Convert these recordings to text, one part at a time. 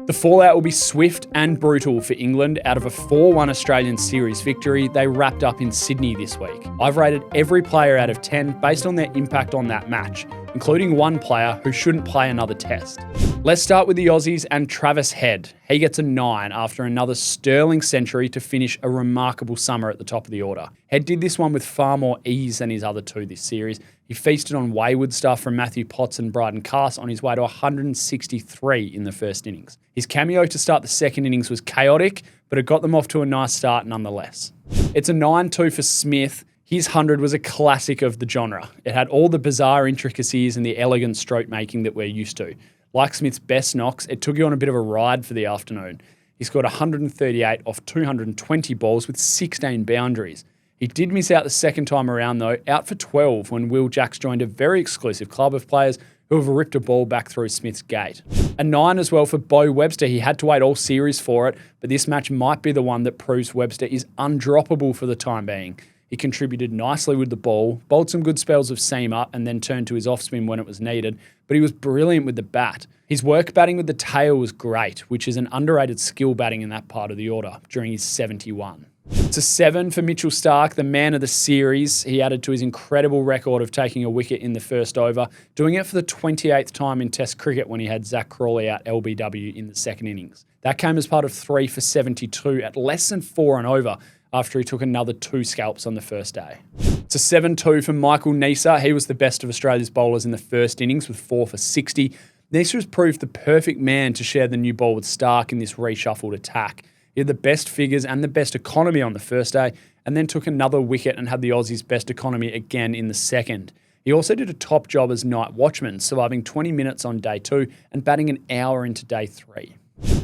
The fallout will be swift and brutal for England. Out of a 4-1 Australian series victory, they wrapped up in Sydney this week. I've rated every player out of 10 based on their impact on that match, including one player who shouldn't play another test. Let's start with the Aussies and Travis Head. He gets a 9 after another sterling century to finish a remarkable summer at the top of the order. Head did this one with far more ease than his other two this series. He feasted on wayward stuff from Matthew Potts and Brydon Carse on his way to 163 in the first innings. His cameo to start the second innings was chaotic, but it got them off to a nice start nonetheless. It's a 9-2 for Smith. His 100 was a classic of the genre. It had all the bizarre intricacies and the elegant stroke making that we're used to. Like Smith's best knocks, it took you on a bit of a ride for the afternoon. He scored 138 off 220 balls with 16 boundaries. He did miss out the second time around though, out for 12 when Will Jacks joined a very exclusive club of players who have ripped a ball back through Smith's gate. A 9 as well for Beau Webster. He had to wait all series for it, but this match might be the one that proves Webster is undroppable for the time being. He contributed nicely with the ball, bowled some good spells of seam up and then turned to his off spin when it was needed, but he was brilliant with the bat. His work batting with the tail was great, which is an underrated skill batting in that part of the order during his 71. It's a 7 for Mitchell Starc, the man of the series. He added to his incredible record of taking a wicket in the first over, doing it for the 28th time in Test cricket when he had Zak Crawley out LBW in the second innings. That came as part of 3 for 72 at less than 4 and over, after he took another 2 scalps on the first day. It's a 7-2 for Michael Neser. He was the best of Australia's bowlers in the first innings with 4 for 60. Neser has proved the perfect man to share the new ball with Starc in this reshuffled attack. He had the best figures and the best economy on the first day, and then took another wicket and had the Aussies' best economy again in the second. He also did a top job as night watchman, surviving 20 minutes on day 2 and batting an hour into day 3.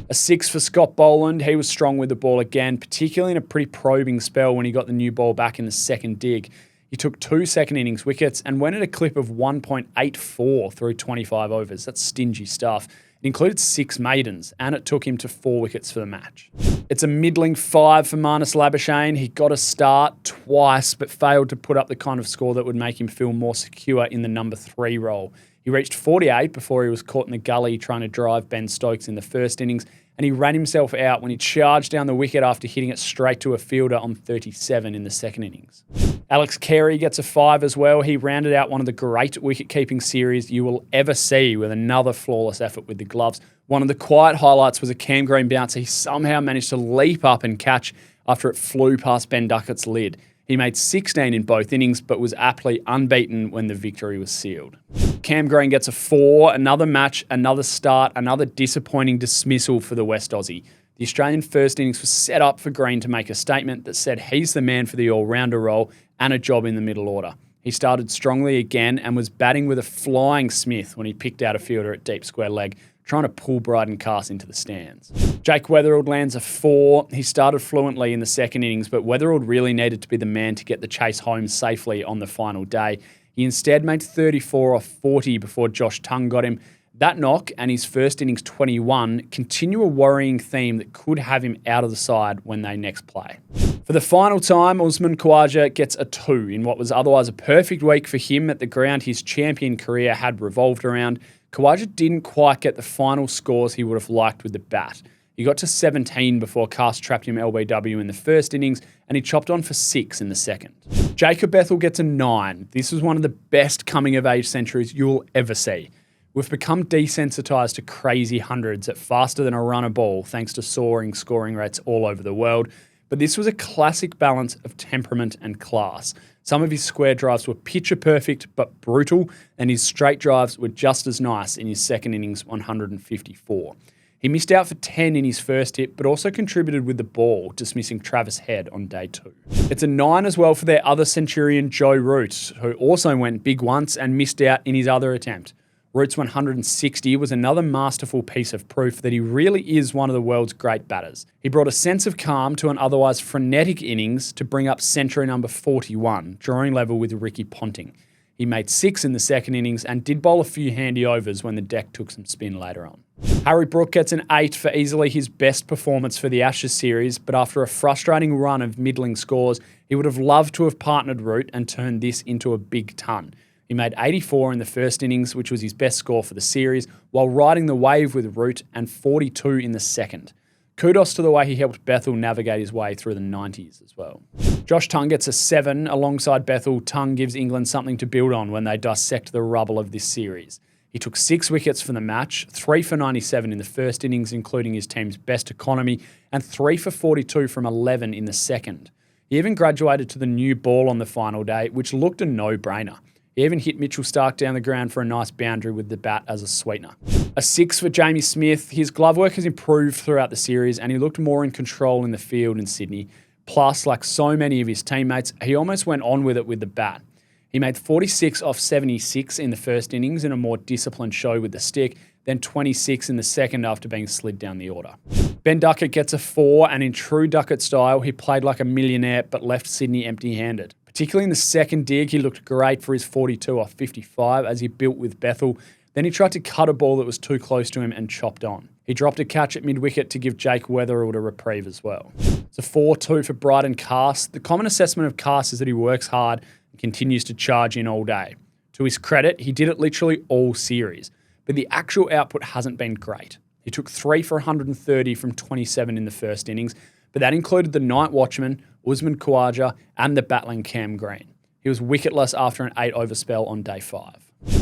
A 6 for Scott Boland. He was strong with the ball again, particularly in a pretty probing spell when he got the new ball back in the second dig. He took 2 second innings wickets and went at a clip of 1.84 through 25 overs. That's stingy stuff. It included 6 maidens, and it took him to 4 wickets for the match. It's a middling 5 for Marnus Labuschagne. He got a start twice, but failed to put up the kind of score that would make him feel more secure in the number 3 role. He reached 48 before he was caught in the gully trying to drive Ben Stokes in the first innings, and he ran himself out when he charged down the wicket after hitting it straight to a fielder on 37 in the second innings. Alex Carey gets a 5 as well. He rounded out one of the great wicket-keeping series you will ever see with another flawless effort with the gloves. One of the quiet highlights was a Cam Green bouncer he somehow managed to leap up and catch after it flew past Ben Duckett's lid. He made 16 in both innings, but was aptly unbeaten when the victory was sealed. Cam Green gets a 4, another match, another start, another disappointing dismissal for the West Aussie. The Australian first innings was set up for Green to make a statement that said he's the man for the all-rounder role and a job in the middle order. He started strongly again and was batting with a flying Smith when he picked out a fielder at deep square leg, trying to pull Brydon Carse into the stands. Jake Weatherald lands a 4. He started fluently in the second innings, but Weatherald really needed to be the man to get the chase home safely on the final day. He instead made 34 off 40 before Josh Tongue got him. That knock and his first innings 21 continue a worrying theme that could have him out of the side when they next play. For the final time, Usman Khawaja gets a 2 in what was otherwise a perfect week for him at the ground his champion career had revolved around. Khawaja didn't quite get the final scores he would have liked with the bat. He got to 17 before Carse trapped him LBW in the first innings, and he chopped on for 6 in the second. Jacob Bethell gets a 9. This was one of the best coming-of-age centuries you'll ever see. We've become desensitised to crazy hundreds at faster than a runner ball thanks to soaring scoring rates all over the world, but this was a classic balance of temperament and class. Some of his square drives were picture perfect but brutal, and his straight drives were just as nice in his second innings 154. He missed out for 10 in his first hit, but also contributed with the ball, dismissing Travis Head on day 2. It's a 9 as well for their other centurion, Joe Root, who also went big once and missed out in his other attempt. Root's 160 was another masterful piece of proof that he really is one of the world's great batters. He brought a sense of calm to an otherwise frenetic innings to bring up century number 41, drawing level with Ricky Ponting. He made 6 in the second innings and did bowl a few handy overs when the deck took some spin later on. Harry Brook gets an 8 for easily his best performance for the Ashes series, but after a frustrating run of middling scores, he would have loved to have partnered Root and turned this into a big ton. He made 84 in the first innings, which was his best score for the series, while riding the wave with Root, and 42 in the second. Kudos to the way he helped Bethell navigate his way through the 90s as well. Josh Tongue gets a 7. Alongside Bethell, Tongue gives England something to build on when they dissect the rubble of this series. He took 6 wickets for the match, 3 for 97 in the first innings, including his team's best economy, and 3 for 42 from 11 in the second. He even graduated to the new ball on the final day, which looked a no-brainer. He even hit Mitchell Starc down the ground for a nice boundary with the bat as a sweetener. A 6 for Jamie Smith. His glove work has improved throughout the series and he looked more in control in the field in Sydney. Plus, like so many of his teammates, he almost went on with it with the bat. He made 46 off 76 in the first innings in a more disciplined show with the stick, then 26 in the second after being slid down the order. Ben Duckett gets a 4, and in true Duckett style, he played like a millionaire but left Sydney empty-handed. Particularly in the second dig, he looked great for his 42 off 55 as he built with Bethell. Then he tried to cut a ball that was too close to him and chopped on. He dropped a catch at mid-wicket to give Jake Weatherald a reprieve as well. It's a 4-2 for Brydon Carse. The common assessment of Carse is that he works hard and continues to charge in all day. To his credit, he did it literally all series, but the actual output hasn't been great. He took 3 for 130 from 27 in the first innings, but that included the night watchman, Usman Khawaja, and the battling Cam Green. He was wicketless after an 8-over spell on day 5.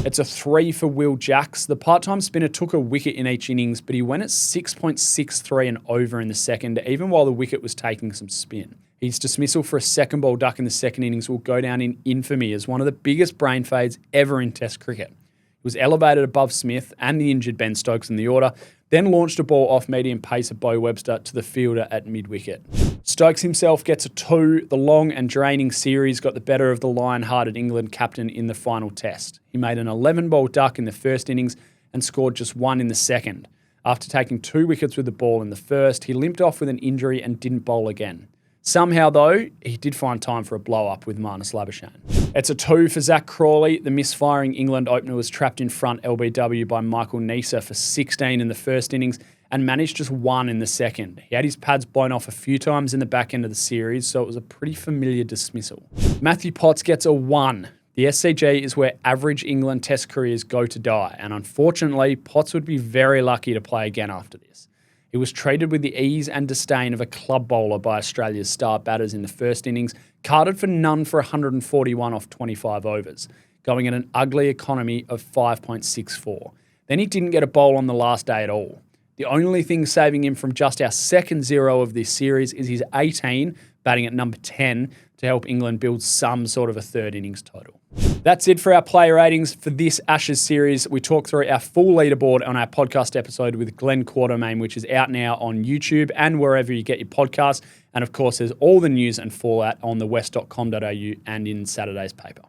It's a 3 for Will Jacks. The part-time spinner took a wicket in each innings, but he went at 6.63 and over in the second, even while the wicket was taking some spin. His dismissal for a second ball duck in the second innings will go down in infamy as one of the biggest brain fades ever in Test cricket. He was elevated above Smith and the injured Ben Stokes in the order, then launched a ball off medium pace of Beau Webster to the fielder at mid-wicket. Stokes himself gets a 2. The long and draining series got the better of the lion-hearted England captain in the final test. He made an 11-ball duck in the first innings and scored just 1 in the second. After taking 2 wickets with the ball in the first, he limped off with an injury and didn't bowl again. Somehow, though, he did find time for a blow-up with Marnus Labuschagne. It's a 2 for Zak Crawley. The misfiring England opener was trapped in front LBW by Michael Neser for 16 in the first innings and managed just 1 in the second. He had his pads blown off a few times in the back end of the series, so it was a pretty familiar dismissal. Matthew Potts gets a 1. The SCG is where average England Test careers go to die, and unfortunately, Potts would be very lucky to play again after this. He was treated with the ease and disdain of a club bowler by Australia's star batters in the first innings, carded for none for 141 off 25 overs, going at an ugly economy of 5.64. Then he didn't get a bowl on the last day at all. The only thing saving him from just our second 0 of this series is his 18, batting at number 10, to help England build some sort of a third innings total. That's it for our player ratings for this Ashes series. We talk through our full leaderboard on our podcast episode with Glenn Quartermain, which is out now on YouTube and wherever you get your podcasts. And of course, there's all the news and fallout on the west.com.au and in Saturday's paper.